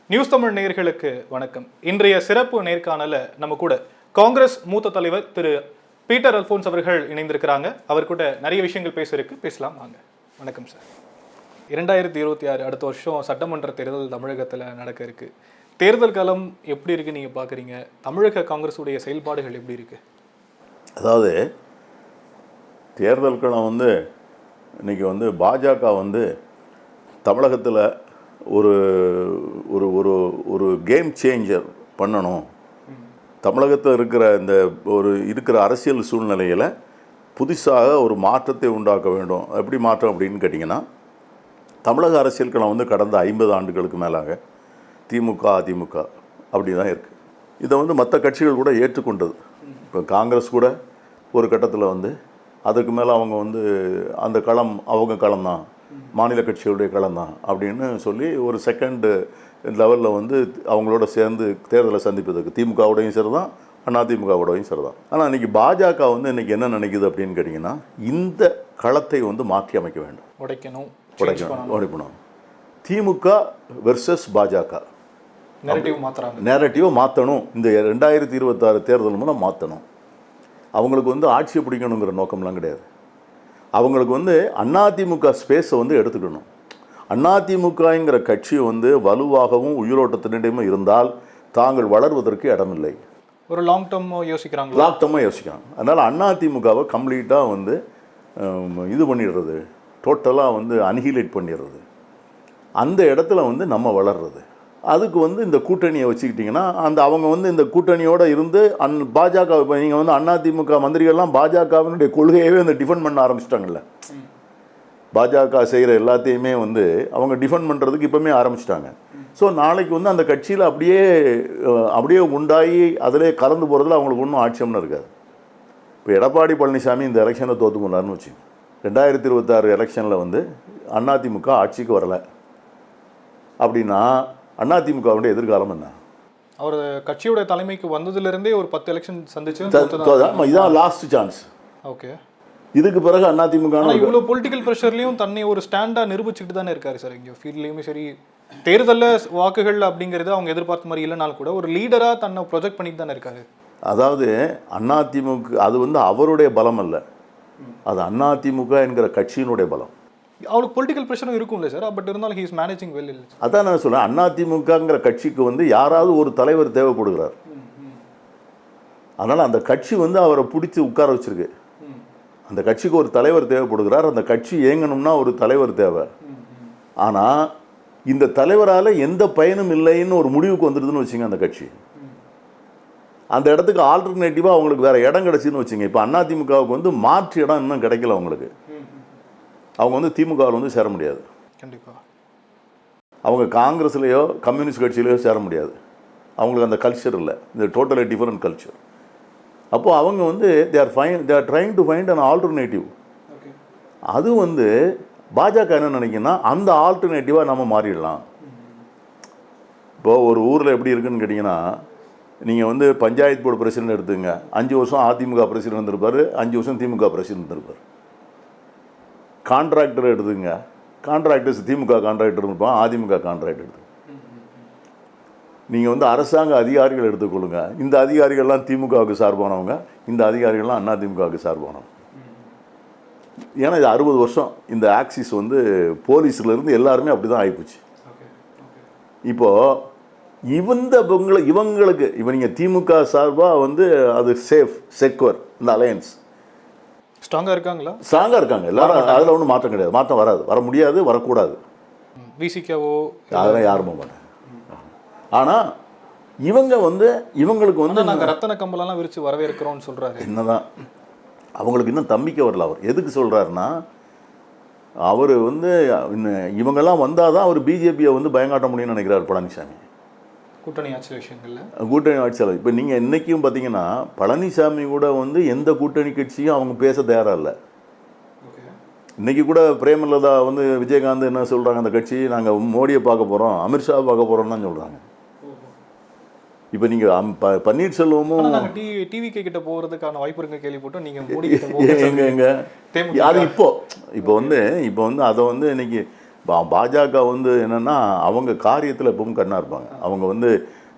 News Tamil நேயர்களுக்கு வணக்கம். இன்றைய சிறப்பு நேர்காணல நம்ம கூட காங்கிரஸ் மூத்த தலைவர் திரு பீட்டர் அல்போன்ஸ் அவர்கள் இணைந்திருக்கிறாங்க. அவர் கூட நிறைய விஷயங்கள் பேசலாம் வாங்க. வணக்கம் சார். 2026 அடுத்த வருஷம் சட்டமன்ற தேர்தல் தமிழகத்தில் நடக்க இருக்கு. தேர்தல் காலம் எப்படி இருக்கு நீங்க பாக்குறீங்க? தமிழக காங்கிரஸுடைய செயல்பாடுகள் எப்படி இருக்கு? அதாவது தேர்தல் களம் இன்னைக்கு பாஜக தமிழகத்தில் ஒரு ஒரு ஒரு ஒரு கேம் சேஞ்சர் பண்ணணும். தமிழகத்தில் இருக்கிற அரசியல் சூழ்நிலையில் புதுசாக ஒரு மாற்றத்தை உண்டாக்க வேண்டும். எப்படி மாற்றம் அப்படின்னு கேட்டிங்கன்னா, தமிழக அரசியல் களம் கடந்த 50 ஆண்டுகளுக்கு மேலாக திமுக அதிமுக அப்படி தான் இருக்குது. இதை மற்ற கட்சிகள் கூட ஏற்றுக்கொண்டது. இப்போ காங்கிரஸ் கூட ஒரு கட்டத்தில் அதுக்கு மேலே அவங்க அந்த களம் அவங்க களம் தான், மாநில கட்சிகளுடைய களம் தான் அப்படின்னு சொல்லி ஒரு செகண்ட் லெவலில் அவங்களோட சேர்ந்து தேர்தலை சந்திப்பதற்கு திமுகவோடையும் சரி தான், அதிமுகவோடையும் சரி தான். ஆனால் இன்றைக்கி பாஜக இன்றைக்கி என்ன நினைக்குது அப்படின்னு கேட்டிங்கன்னா, இந்த களத்தை மாற்றி அமைக்க வேண்டும், உடைக்கணும். திமுக வெர்சஸ் பாஜக நேரட்டிவை மாற்றணும். இந்த 2026 தேர்தல் மூலம் மாற்றணும். அவங்களுக்கு ஆட்சியை பிடிக்கணுங்கிற நோக்கம்லாம் கிடையாது. அவங்களுக்கு அதிமுக ஸ்பேஸை எடுத்துக்கணும். அதிமுகங்கிற கட்சி வலுவாகவும் உயிரோட்டத்தினிடையும் இருந்தால் தாங்கள் வளர்வதற்கு இடமில்லை. ஒரு லாங் டர்மாக யோசிக்கிறாங்க. அதனால் அதிமுகவை கம்ப்ளீட்டாக இது பண்ணிடுறது, டோட்டலாக அனிஹிலேட் பண்ணிடுறது. அந்த இடத்துல நம்ம வளர்றது. அதுக்கு இந்த கூட்டணியை வச்சுக்கிட்டிங்கன்னா, அவங்க இந்த கூட்டணியோடு இருந்து பாஜக இப்போ நீங்கள் அதிமுக மந்திரிகள்லாம் பாஜகவினுடைய கொள்கையவே டிஃபெண்ட் பண்ண ஆரம்பிச்சிட்டாங்கல்ல. பாஜக செய்கிற எல்லாத்தையுமே அவங்க டிஃபெண்ட் பண்ணுறதுக்கு இப்போமே ஆரம்பிச்சிட்டாங்க. ஸோ நாளைக்கு அந்த கட்சியில் அப்படியே உண்டாகி அதிலே கலந்து போகிறதுல அவங்களுக்கு ஒன்றும் ஆட்சேபனை இருக்காது. இப்போ எடப்பாடி பழனிசாமி இந்த எலெக்ஷனை தோற்று போனார்னு வச்சுங்க. 2026 எலெக்ஷனில் அதிமுக ஆட்சிக்கு வரலை அப்படின்னா அதிமுகவுடைய எதிர்காலம் என்ன? அவர் கட்சியோட தலைமைக்கு வந்ததுலேருந்தே ஒரு 10 எலெக்ஷன் சந்திச்சு இதான் லாஸ்ட் சான்ஸ். ஓகே, இதுக்கு பிறகு அதிமுக இவ்வளோ பொலிட்டிக்கல் ப்ரெஷர்லையும் தன்னை ஒரு ஸ்டாண்டாக நிரூபிச்சுட்டு தானே இருக்காரு சார். இங்கே ஃபீல்ட்லேயுமே சரி, தேர்தலில் வாக்குகள் அப்படிங்கிறது அவங்க எதிர்பார்த்த மாதிரி இல்லைனாலும் கூட ஒரு லீடராக தன்னை ப்ரொஜெக்ட் பண்ணிட்டு தானே இருக்காரு. அதாவது அதிமுக அது அவருடைய பலம் அல்ல, அது அதிமுக என்கிற கட்சியினுடைய பலம். அவளுக்கு பொலிட்டிக்கல் ப்ரெஷரும் இருக்கும்ல சார், பட் இருந்தாலும் ஹி இஸ் மேனேஜிங் வெல். இல்லை, அதான் நான் சொல்கிறேன், அதிமுகங்கிற கட்சிக்கு யாராவது ஒரு தலைவர் தேவைப்படுகிறார். அதனால் அந்த கட்சி அவரை பிடிச்சி உட்கார வச்சிருக்கு. அந்த கட்சிக்கு ஒரு தலைவர் தேவைப்படுகிறார். அந்த கட்சி இயங்கணும்னா ஒரு தலைவர் தேவை. ஆனால் இந்த தலைவரால் எந்த பயனும் இல்லைன்னு ஒரு முடிவுக்கு வந்துடுதுன்னு வச்சுங்க அந்த கட்சி. அந்த இடத்துக்கு ஆல்டர்னேட்டிவாக அவங்களுக்கு வேறு இடம் கிடச்சின்னு வச்சுங்க. இப்போ அதிமுகவுக்கு மாற்று இடம் இன்னும் கிடைக்கல அவங்களுக்கு. அவங்க திமுகவில் சேர முடியாது. கண்டிப்பாக அவங்க காங்கிரஸ்லேயோ கம்யூனிஸ்ட் கட்சியிலையோ சேர முடியாது. அவங்களுக்கு அந்த கல்ச்சர் இல்லை. இந்த டோட்டலி டிஃப்ரெண்ட் கல்ச்சர். அப்போது அவங்க they are trying to find an alternative. அது பாஜக என்ன நினைக்குன்னா, அந்த ஆல்டர்னேட்டிவாக நம்ம மாறிடலாம். இப்போது ஒரு ஊரில் எப்படி இருக்குன்னு கேட்டிங்கன்னா, நீங்கள் பஞ்சாயத்து போர்டு பிரசிடென்ட் எடுத்துங்க. 5 வருஷம் அதிமுக பிரசிடென்ட் இருந்திருப்பார், 5 வருஷம் திமுக பிரசிடென்ட் இருந்திருப்பார். கான்ட்ராக்டர் எடுத்துங்க, கான்ட்ராக்டர்ஸ் திமுக கான்ட்ராக்டர் இருப்பான், அதிமுக கான்ட்ராக்டர் எடுத்து. நீங்கள் அரசாங்க அதிகாரிகள் எடுத்துக்கொள்ளுங்க. இந்த அதிகாரிகள்லாம் திமுகவுக்கு சார்பானவங்க, இந்த அதிகாரிகள்லாம் அதிமுகவுக்கு சார்பானவங்க. ஏன்னா இது 60 வருஷம் இந்த ஆக்சிஸ் போலீஸ்லேருந்து எல்லாருமே அப்படி தான் ஆகிப்போச்சு. இப்போது இவங்களுக்கு இப்போ நீங்கள் திமுக சார்பாக அது சேஃப் செக்யூர், இந்த அலையன்ஸ் ஸ்ட்ராங்காக இருக்காங்க எல்லாரும். அதில் ஒன்றும் மாற்றம் கிடையாது. மாற்றம் வர முடியாது, வரக்கூடாது. விசிகாவோ அதெல்லாம் யாருமே மாட்டேன். ஆனால் இவங்களுக்கு நாங்கள் ரத்தன கம்பளெல்லாம் விரித்து வரவேற்கிறோம்னு சொல்கிறாரு. என்னதான் அவங்களுக்கு இன்னும் தம்பிக்க வரல. அவர் எதுக்கு சொல்கிறாருன்னா, அவர் இவங்கெல்லாம் வந்தால் தான் அவர் பிஜேபியை பயங்காட்ட முடியும்னு நினைக்கிறார் பழனிசாமி. கூட்டணி ஆட்சி விஷயங்களில் கூட்டணி ஆட்சியில் இப்போ நீங்கள் இன்றைக்கும் பார்த்தீங்கன்னா, பழனிசாமி கூட எந்த கூட்டணி கட்சியும் அவங்க பேச தயாராக இல்லை. இன்றைக்கி கூட பிரேமலதா விஜயகாந்த் என்ன சொல்கிறாங்க, அந்த கட்சி நாங்கள் மோடியை பார்க்க போகிறோம், அமித்ஷா பார்க்க போகிறோம்னு தான் சொல்கிறாங்க. இப்போ நீங்கள் பன்னீர்செல்வமும் டிவிகே கிட்ட போகிறதுக்கான வாய்ப்பு இருக்க கேள்விப்பட்டோம். நீங்கள் எங்க அது இப்போ அதை இன்னைக்கு பாஜக வந்து என்னென்னா அவங்க காரியத்தில் எப்பவும் கண்ணாக இருப்பாங்க. அவங்க வந்து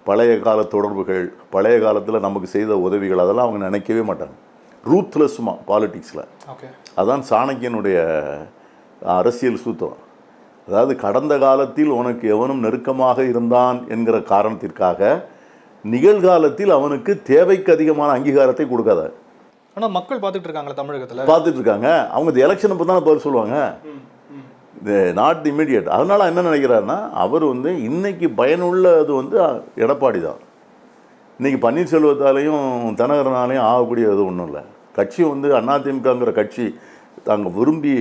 பழைய கால தொடர்புகள், பழைய காலத்தில் நமக்கு செய்த உதவிகள் அதெல்லாம் அவங்க நினைக்கவே மாட்டாங்க. ரூத்லெஸ்மா பாலிட்டிக்ஸில். அதான் சாணக்கியனுடைய அரசியல் சூத்திரம். அதாவது கடந்த காலத்தில் உனக்கு எவனும் நெருக்கமாக இருந்தான் என்கிற காரணத்திற்காக நிகழ்காலத்தில் அவனுக்கு தேவைக்கு அதிகமான அங்கீகாரத்தை கொடுக்காத. ஆனால் மக்கள் பார்த்துட்டு இருக்காங்களா தமிழகத்தில்? பார்த்துட்டு இருக்காங்க. அவங்க இந்த எலெக்ஷனை பற்றி தான் பதில் சொல்லுவாங்க. இது நாட் இமீடியட். அதனால் என்ன நினைக்கிறாருன்னா, அவர் வந்து இன்னைக்கு பயனுள்ளது வந்து எடப்பாடி தான். இன்றைக்கி பன்னீர்செல்வத்தாலையும் தினகரனாலையும் ஆகக்கூடியது ஒன்றும் இல்லை. கட்சி வந்து அதிமுகங்கிற கட்சி தாங்க விரும்பி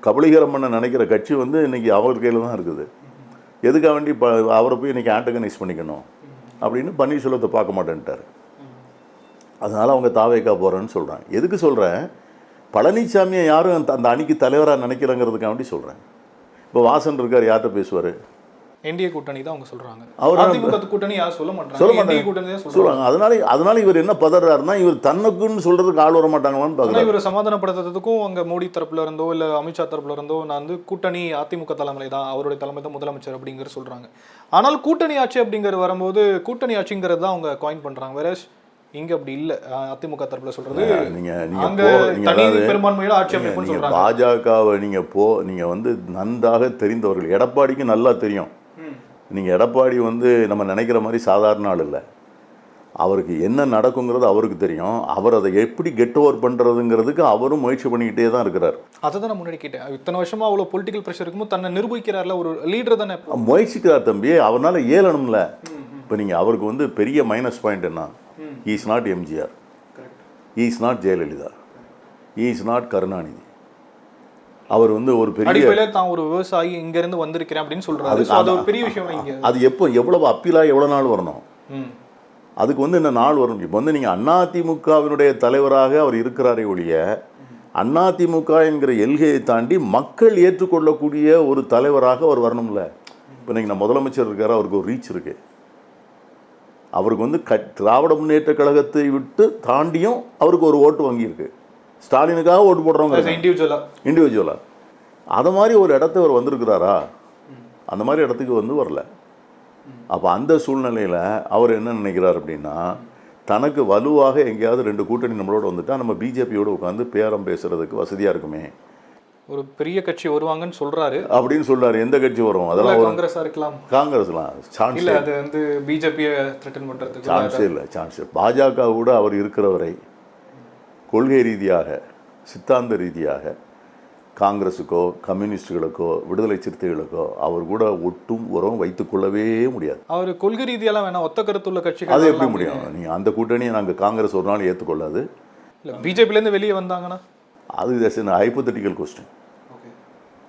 கபலீகரம் பண்ண நினைக்கிற கட்சி வந்து இன்றைக்கி அவர் கையில் தான் இருக்குது. எதுக்காக வேண்டி அவரை போய் இன்றைக்கி ஆண்டகனைஸ் பண்ணிக்கணும் அப்படின்னு பன்னீர்செல்வத்தை பார்க்க மாட்டேன்ட்டார். அதனால் அவங்க தாவேக்கா போகிறேன்னு சொல்கிறாங்க. எதுக்கு சொல்கிறேன், பழனிசாமியை யாரும் அந்த அணிக்கு தலைவராக நினைக்கிறங்கிறதுக்காக வேண்டி சொல்கிறேன். இப்போ வாசன் இருக்கார், யார்கிட்ட பேசுவார்? என்டிஏ கூட்டணி தான் அவங்க சொல்கிறாங்க. அவர் அதிமுக கூட்டணி யாரும் சொல்ல மாட்டாங்க, சொல்லுவாங்க. அதனால இவர் என்ன பதறாருன்னா, இவர் தன்னுக்குன்னு சொல்கிறதுக்கு ஆள் வர மாட்டாங்களான்னு பார்க்குறாங்க. இவர் சமாதானப்படுத்துறதுக்கும் அங்கே மோடி தரப்புல இருந்தோ இல்லை அமித்ஷா தரப்புல இருந்தோ நான் வந்து கூட்டணி அதிமுக தலைமை தான், அவருடைய தலைமை தான் முதலமைச்சர் அப்படிங்கிற சொல்கிறாங்க. ஆனால் கூட்டணி ஆட்சி அப்படிங்கிறது வரும்போது கூட்டணி ஆட்சிங்கிறது தான் அவங்க காயின் பண்ணுறாங்க. வேற இங்க அப்படி இல்ல. அதிமுக தரப்புல சொல்றது பெரும்பான்மையோட ஆட்சி அமைப்புன்னு சொல்றாங்க. பாஜகவை நீங்க வந்து நன்றாக தெரிந்தவர்கள். எடப்பாடிக்கு நல்லா தெரியும். நீங்க எடப்பாடி வந்து நம்ம நினைக்கிற மாதிரி சாதாரண ஆள் இல்லை. அவருக்கு என்ன நடக்குங்கிறது அவருக்கு தெரியும். அவர் அதை எப்படி கெட் ஓவர் பண்றதுங்கிறதுக்கு அவரும் முயற்சி பண்ணிக்கிட்டே தான் இருக்கிறார். அதை தான் நான் முன்னாடி கேட்டேன். இத்தனை வருஷமா அவ்வளவு பொலிட்டிக்கல் ப்ரெஷர் இருக்கும்போது தன்னை நிரூபிக்கிறார்ல, ஒரு லீடர் தானே முயற்சிக்கிறார் தம்பி. அவரால் ஏலணும்ல. இப்போ நீங்க அவருக்கு வந்து பெரிய மைனஸ் பாயிண்ட் என்ன, he is not MGR, he is not Jayalalithaa, he is not Karunanidhi. அவர் வந்து ஒரு பெரிய தான் ஒரு விவசாயி இங்க இருந்து வந்திருக்கிறேன் அப்படின்னு சொல்றாரு. அது ஒரு பெரிய விஷயம். இங்க அது எப்போ எவ்வளவு அப்பீலா எவ்வளவு நாள் வரணும், அதுக்கு வந்து என்ன நாள் வரும். இப்போ வந்து நீங்க அதிமுகவினுடைய தலைவராக அவர் இருக்கிறாரே ஒழிய அதிமுக என்கிற எல்கையை தாண்டி மக்கள் ஏற்றுக்கொள்ளக்கூடிய ஒரு தலைவராக அவர் வரணும்ல. இப்போ நீங்கள் முதலமைச்சர் இருக்காரு, அவருக்கு ஒரு ரீச் இருக்கு. அவருக்கு வந்து திராவிட முன்னேற்ற கழகத்தை விட்டு தாண்டியும் அவருக்கு ஒரு ஓட்டு வங்கி இருக்கு. ஸ்டாலினுக்காக ஓட்டு போடுறவங்க இண்டிவிஜுவலா அதை மாதிரி ஒரு இடத்த அவர் வந்திருக்கிறாரா? அந்த மாதிரி இடத்துக்கு வந்து வரல. அப்போ அந்த சூழ்நிலையில் அவர் என்ன நினைக்கிறார் அப்படின்னா, தனக்கு வலுவாக எங்கேயாவது 2 கூட்டணி நம்மளோட வந்துட்டா நம்ம பிஜேபியோடு உட்காந்து பேரம் பேசுறதுக்கு வசதியாக இருக்குமே, ஒரு பெரிய கட்சி வருவாங்கன்னு சொல்றாரு அப்படின்னு சொல்றாரு. எந்த கட்சி வரும்? அதெல்லாம் காங்கிரஸா இருக்கலாம். காங்கிரஸ்லாம் சான்ஸ் இல்லை. அது வந்து பிஜேபியை த்ரெட்டன் பண்றதுக்கு சான்ஸே இல்லை. சான்ஸ் பாஜக கூட அவர் இருக்கிறவரை கொள்கை ரீதியாக சித்தாந்த ரீதியாக காங்கிரஸுக்கோ கம்யூனிஸ்டுகளுக்கோ விடுதலை சிறுத்தைகளுக்கோ அவர் கூட ஒட்டும் உறவும் வைத்துக்கொள்ளவே முடியாது. அவர் கொள்கை ரீதியெல்லாம் வேணா ஒத்த கருத்துள்ள கட்சி. அது எப்படி முடியும்? நீங்கள் அந்த கூட்டணியை நாங்கள் காங்கிரஸ் ஒரு நாள் ஏற்றுக்கொள்ளாது. இல்லை பிஜேபிலேருந்து வெளியே வந்தாங்கன்னா அது ஹைப்போதெட்டிக்கல் கொஸ்டின்.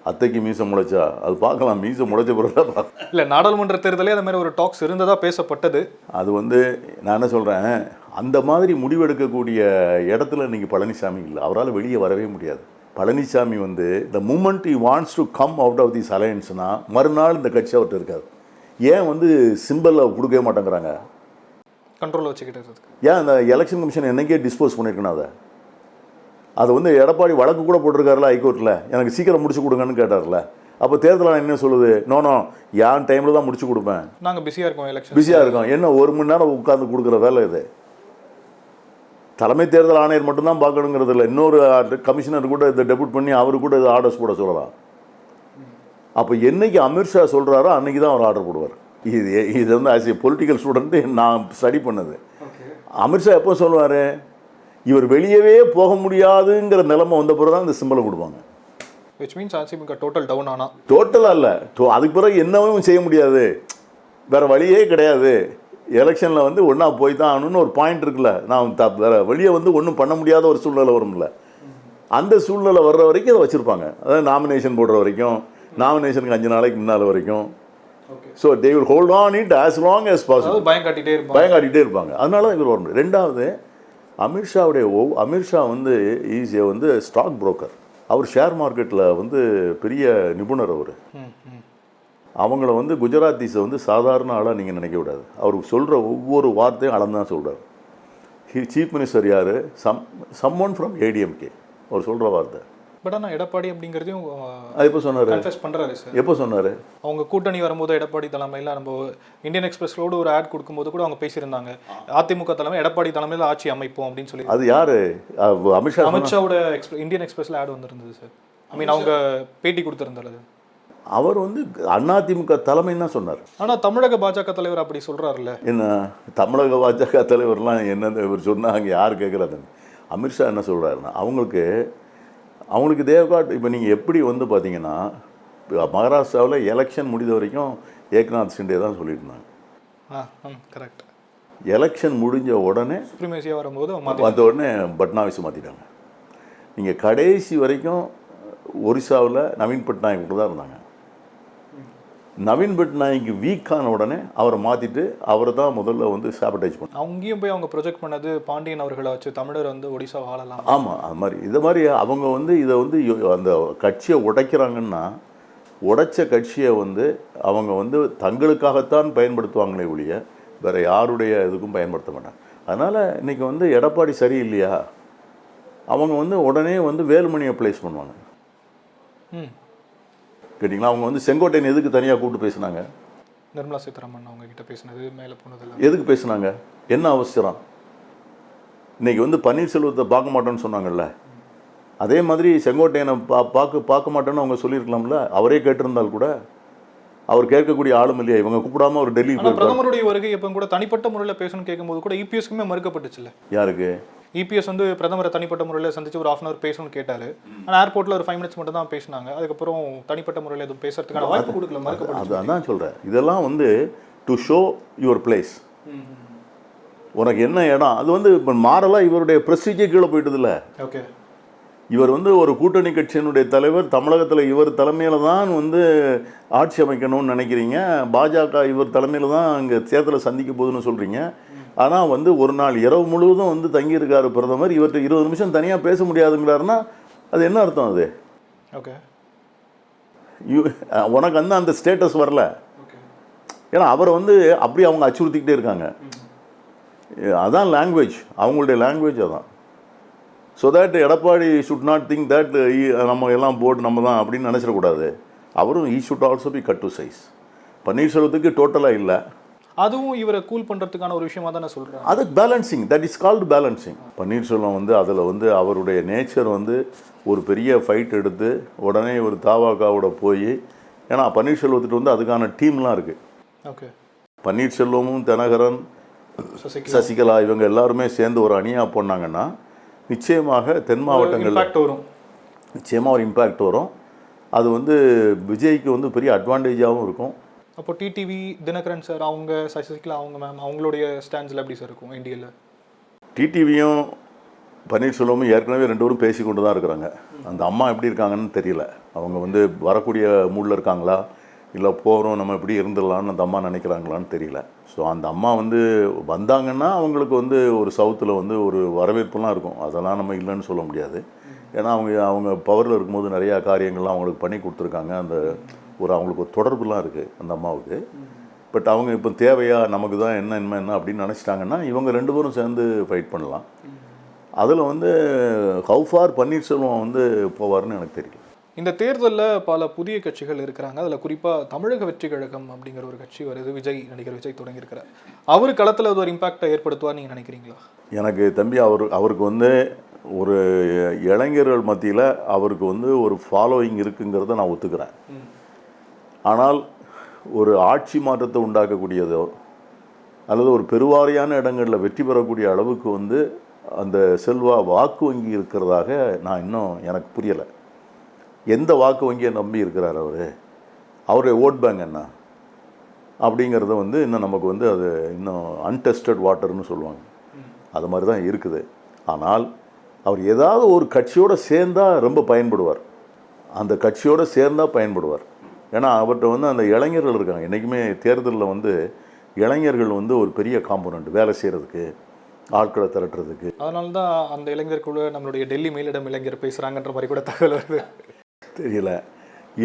அத்தைக்கு மீசம் முளைச்சா அது பார்க்கலாம். மீசம் முளைச்ச பிறகு இல்லை, நாடாளுமன்ற தேர்தலே அந்த மாதிரி ஒரு டாக்ஸ் இருந்ததா பேசப்பட்டது. அது வந்து நான் என்ன சொல்கிறேன், அந்த மாதிரி முடிவெடுக்கக்கூடிய இடத்துல நீங்கள் பழனிசாமி இல்லை. அவரால் வெளியே வரவே முடியாது. பழனிசாமி வந்து the moment he wants to come out of this அலையன்ஸ்னா மறுநாள் இந்த கட்சி அவர்கிட்ட இருக்காது. ஏன் வந்து சிம்பிளில் கொடுக்கவே மாட்டேங்கிறாங்க? கண்ட்ரோலில் வச்சுக்கிட்டு. ஏன் அந்த எலெக்ஷன் கமிஷன் என்னைக்கே டிஸ்போஸ் பண்ணியிருக்கணும். அதை வந்து எடப்பாடி வழக்கு கூட போட்டிருக்காருல ஹைகோர்ட்டில், எனக்கு சீக்கிரம் முடிச்சு கொடுங்கன்னு கேட்டார்ல. அப்போ தேர்தல் என்ன சொல்லுது? நோ என் டைமில் தான் முடிச்சு கொடுப்பேன், நாங்கள் பிஸியாக இருக்கோம், எலெக்ஷன் பிஸியாக இருக்கோம். என்ன 1 மணி நேரம் உட்காந்து கொடுக்குற வேலை இது? தலைமை தேர்தல் ஆணையர் மட்டும்தான் பார்க்கணுங்கிறது இல்லை. இன்னொரு கமிஷனர் கூட இதை டெபுட் பண்ணி அவரு கூட இதை ஆர்டர்ஸ் போட சொல்லலாம். அப்போ என்னைக்கு அமித்ஷா சொல்கிறாரோ அன்றைக்கி தான் அவர் ஆர்டர் போடுவார். இது வந்து ஆஸ் ஏ பொலிட்டிக்கல் ஸ்டூடெண்ட்டு நான் ஸ்டடி பண்ணது. அமித்ஷா எப்போ சொல்லுவார், இவர் வெளியவே போக முடியாதுங்கிற நிலைமை வந்த பிறகு தான் இந்த சிம்பலை கொடுப்பாங்க. which means AIADMK total down ஆனா டோட்டலாக இல்லை, அதுக்கு பிறகு என்னவும் செய்ய முடியாது, வேறு வழியே கிடையாது. எலெக்ஷனில் வந்து ஒன்றா போய் தான் ஆகணும்னு ஒரு பாயிண்ட் இருக்குல்ல. நான் வேறு வெளியே வந்து ஒன்றும் பண்ண முடியாத ஒரு சூழ்நிலை வரும்ல. அந்த சூழ்நிலை வர்ற வரைக்கும் அதை வச்சுருப்பாங்க. அதாவது நாமினேஷன் போடுற வரைக்கும், நாமினேஷனுக்கு 5 நாளைக்கு முன்னால் வரைக்கும். So they will hold on it as long as possible. பயம் காட்டிகிட்டே இருப்பாங்க. அதனால தான் இவர் வர முடியும். ரெண்டாவது, அமித்ஷா வந்து ஈஸியாக வந்து ஸ்டாக் புரோக்கர். அவர் ஷேர் மார்க்கெட்டில் வந்து பெரிய நிபுணர். அவர் அவங்கள வந்து குஜராத்தீஸை வந்து சாதாரண ஆளாக நீங்கள் நினைக்க விடாது. அவர் சொல்கிற ஒவ்வொரு வார்த்தையும் அளந்தான் சொல்கிறார். சீஃப் மினிஸ்டர் யார்? சம்மொன் ஃப்ரம் ஏடிஎம்கே அவர் சொல்கிற வார்த்தை. பட் ஆனால் எடப்பாடி அப்படிங்கிறதையும் அது எப்போ சொன்னார்? கன்ஃபெஸ் பண்ணுறாரு சார். எப்போ சொன்னார்? அவங்க கூட்டணி வரும்போது எடப்பாடி தலைமையில் நம்ம இந்தியன் எக்ஸ்பிரஸ்லோடு ஒரு ஆட் கொடுக்கும்போது கூட அவங்க பேசியிருந்தாங்க, அதிமுக தலைமை எடப்பாடி தலைமையில் ஆட்சி அமைப்போம் அப்படின்னு சொல்லி. அது யாரு? அமித்ஷாவோட இந்தியன் எக்ஸ்பிரஸ்ல ஆட் வந்திருந்தது சார். ஐ மீன் அவங்க பேட்டி கொடுத்துருந்தாரு. அவர் வந்து அதிமுக தலைமைன்னு தான் சொன்னார். ஆனால் தமிழக பாஜக தலைவர் அப்படி சொல்கிறாருல்ல. என்ன தமிழக பாஜக தலைவர்லாம் என்ன இவர் சொன்னாங்க, யார் கேட்குறாரு? அமித்ஷா என்ன சொல்கிறாருன்னா அவங்களுக்கு தேவகாட். இப்போ நீங்கள் எப்படி வந்து பார்த்தீங்கன்னா மகாராஷ்டிராவில் எலெக்ஷன் முடிந்த வரைக்கும் ஏக்நாத் ஷிண்டே தான் சொல்லியிருந்தாங்க. கரெக்ட். எலெக்ஷன் முடிஞ்ச உடனே சுப்ரீமேசியாக வரும்போது வந்த உடனே பட்னாவிஸ் மாற்றிட்டாங்க. நீங்கள் கடைசி வரைக்கும் ஒரிசாவில் நவீன் பட்நாயக் கூட தான் இருந்தாங்க. நவீன் பட்நாயக் வீக்கான உடனே அவரை மாற்றிட்டு அவரை தான் முதல்ல வந்து சாபடைஸ் பண்ணாங்க. அங்கேயும் போய் அவங்க ப்ரொஜெக்ட் பண்ணது பாண்டியன் அவர்களை வச்சு தமிழர் வந்து ஒடிசா வாழலாம். ஆமாம், அது மாதிரி இது மாதிரி அவங்க வந்து இதை வந்து அந்த கட்சியை உடைக்கிறாங்கன்னா உடைச்ச கட்சியை வந்து அவங்க வந்து தங்களுக்காகத்தான் பயன்படுத்துவாங்களே ஒழிய வேறு யாருடைய இதுக்கும் பயன்படுத்த மாட்டாங்க. அதனால் இன்றைக்கி வந்து எடப்பாடி சரியில்லையா, அவங்க வந்து உடனே வந்து வேலுமணியை ப்ளேஸ் பண்ணுவாங்க. கேட்டிங்களா? அவங்க வந்து செங்கோட்டையன் எதுக்கு தனியாக கூப்பிட்டு பேசினாங்க? நிர்மலா சீதாராமன் அவங்க கிட்ட பேசினது மேலே போனதில்லை. எதுக்கு பேசினாங்க? என்ன அவசரம்? இன்றைக்கி வந்து பன்னீர்செல்வத்தை பார்க்க மாட்டோன்னு சொன்னாங்கல்ல, அதே மாதிரி செங்கோட்டையனை பார்க்க மாட்டேன்னு அவங்க சொல்லியிருக்கலாம்ல. அவரே கேட்டிருந்தால் கூட அவர் கேட்கக்கூடிய ஆளும் இல்லையா? இவங்க கூப்பிடாம ஒரு டெல்லி பிரதமருடைய வருகை எப்போ கூட தனிப்பட்ட முறையில் பேசணும்னு கேட்கும்போது கூட இபிஎஸ்க்குமே மறுக்கப்பட்டுச்சுல்ல. யாருக்கு? இபிஎஸ் வந்து பிரதமரை தனிப்பட்ட முறையில் சந்திச்சு ஒரு 1/2 hour பேசணும்னு கேட்டாரு. ஆனால் ஏர்போர்ட்டில் ஒரு 5 minutes மட்டும் தான் பேசினாங்க. அதுக்கப்புறம் தனிப்பட்ட முறையில் எதுவும் பேசுறதுக்கான வாய்ப்பு கொடுக்கல, மறுக்கப்பட்டு. அதான் சொல்கிறேன். இதெல்லாம் வந்து டு ஷோ யுவர் பிளேஸ். உனக்கு என்ன இடம் அது வந்து இப்போ மாறலாம். இவருடைய ப்ரெஸ்டீஜே கீழே போயிட்டதில்ல. ஓகே. இவர் வந்து ஒரு கூட்டணி கட்சியினுடைய தலைவர், தமிழகத்தில் இவர் தலைமையில் தான் வந்து ஆட்சி அமைக்கணும்னு நினைக்கிறீங்க. பாஜக இவர் தலைமையில் தான் இங்கே தேர்தலை சந்திக்க போகுதுன்னு சொல்கிறீங்க. ஆனால் வந்து ஒரு நாள் இரவு முழுவதும் வந்து தங்கியிருக்காரு பிரதமர். இவர்கிட்ட 20 நிமிஷம் தனியாக பேச முடியாதுங்கிறாருன்னா அது என்ன அர்த்தம்? அது ஓகே. உனக்கு வந்து அந்த ஸ்டேட்டஸ் வரல. ஏன்னா அவரை வந்து அப்படி அவங்க அச்சுறுத்திக்கிட்டே இருக்காங்க. அதான் லாங்குவேஜ், அவங்களுடைய லாங்குவேஜ் அதான். So that Edappadi should not think that நம்ம எல்லாம் போட்டு நம்ம தான் அப்படின்னு நினச்சிடக்கூடாது. அவரும் he should also be cut to size. பன்னீர்செல்வத்துக்கு டோட்டலாக இல்லை. அதுவும் இவரை கூல் பண்ணுறதுக்கான ஒரு விஷயமா தான் நான் சொல்கிறேன். அது balancing, that is called balancing. Panneerselvam வந்து அதில் வந்து அவருடைய நேச்சர் வந்து ஒரு பெரிய ஃபைட் எடுத்து உடனே ஒரு தாவாக்காவோட போய், ஏன்னா பன்னீர்செல்வத்துட்டு வந்து அதுக்கான டீம்லாம் இருக்குது. ஓகே. பன்னீர்செல்வமும் தினகரன், சசிகலா இவங்க எல்லாருமே சேர்ந்து ஒரு அணியாக போனாங்கன்னா நிச்சயமாக தென் மாவட்டங்களில் வரும். நிச்சயமாக ஒரு இம்பேக்ட் வரும். அது வந்து விஜய்க்கு வந்து பெரிய அட்வான்டேஜாகவும் இருக்கும். அப்போ டிடிவி தினகரன் சார் அவங்க சசிகலா அவங்க மேம் அவங்களுடைய ஸ்டாண்ட்ஸில் எப்படி சார் இருக்கும் இந்தியாவில்? டிடிவியும் பன்னீர்செல்வமும் ஏற்கனவே 2 பேரும் பேசி கொண்டு தான் இருக்கிறாங்க. அந்த அம்மா எப்படி இருக்காங்கன்னு தெரியல. அவங்க வந்து வரக்கூடிய மூடில் இருக்காங்களா, இல்லை போகிறோம் நம்ம எப்படி இருந்துடலான்னு அந்த அம்மா நினைக்கிறாங்களான்னு தெரியல. ஸோ அந்த அம்மா வந்து வந்தாங்கன்னா அவங்களுக்கு வந்து ஒரு சவுத்தில் வந்து ஒரு வரவேற்புலாம் இருக்கும். அதெல்லாம் நம்ம இல்லைன்னு சொல்ல முடியாது. ஏன்னா அவங்க பவரில் இருக்கும்போது நிறையா காரியங்கள்லாம் அவங்களுக்கு பண்ணி கொடுத்துருக்காங்க. அந்த அவங்களுக்கு ஒரு தொடர்புலாம் இருக்குது அந்த அம்மாவுக்கு. பட் அவங்க இப்போ தேவையா, நமக்கு தான் என்ன அப்படின்னு நினச்சிட்டாங்கன்னா இவங்க 2 பேரும் சேர்ந்து ஃபைட் பண்ணலாம். அதில் வந்து ஹவு ஃபார் பன்னீர்செல்வம் வந்து போவார்னு எனக்கு தெரியல. இந்த தேர்தலில் பல புதிய கட்சிகள் இருக்கிறாங்க. அதில் குறிப்பாக தமிழக வெற்றி கழகம் அப்படிங்கிற ஒரு கட்சி வருது. நடிகர் விஜய் தொடங்கியிருக்கிறார். அவர் களத்தில் அது ஒரு இம்பாக்டை ஏற்படுத்துவார் நீங்கள் நினைக்கிறீங்களா? எனக்கு தம்பி அவருக்கு வந்து ஒரு இளைஞர்கள் மத்தியில் அவருக்கு வந்து ஒரு ஃபாலோயிங் இருக்குங்கிறத நான் ஒத்துக்கிறேன். ஆனால் ஒரு ஆட்சி மாற்றத்தை உண்டாக்கக்கூடியதோ அல்லது ஒரு பெருவாரியான இடங்களில் வெற்றி பெறக்கூடிய அளவுக்கு வந்து அந்த வாக்கு வங்கி இருக்கிறதாக நான் இன்னும் எனக்கு புரியலை. எந்த வாக்கு வங்கியை நம்பி இருக்கிறார் அவருடைய ஓட் பேங்க் என்ன அப்படிங்கிறத வந்து இன்னும் நமக்கு வந்து அது இன்னும் அன்டெஸ்டட் வாட்டர்னு சொல்லுவாங்க. அது மாதிரி தான் இருக்குது. ஆனால் அவர் ஏதாவது ஒரு கட்சியோடு சேர்ந்தால் ரொம்ப பயன்படுவார். அந்த கட்சியோடு சேர்ந்தால் பயன்படுவார். ஏன்னா அவர்கிட்ட வந்து அந்த இளைஞர்கள் இருக்காங்க. என்றைக்குமே தேர்தலில் வந்து இளைஞர்கள் வந்து ஒரு பெரிய காம்போனண்ட் வேலை செய்கிறதுக்கு, ஆட்களை திரட்டுறதுக்கு. அதனால தான் அந்த இளைஞருக்குள்ள நம்மளுடைய டெல்லி மேலிடம் இளைஞர் பேசுகிறாங்கன்ற மாதிரி கூட தகவல் வருது. தெரியல.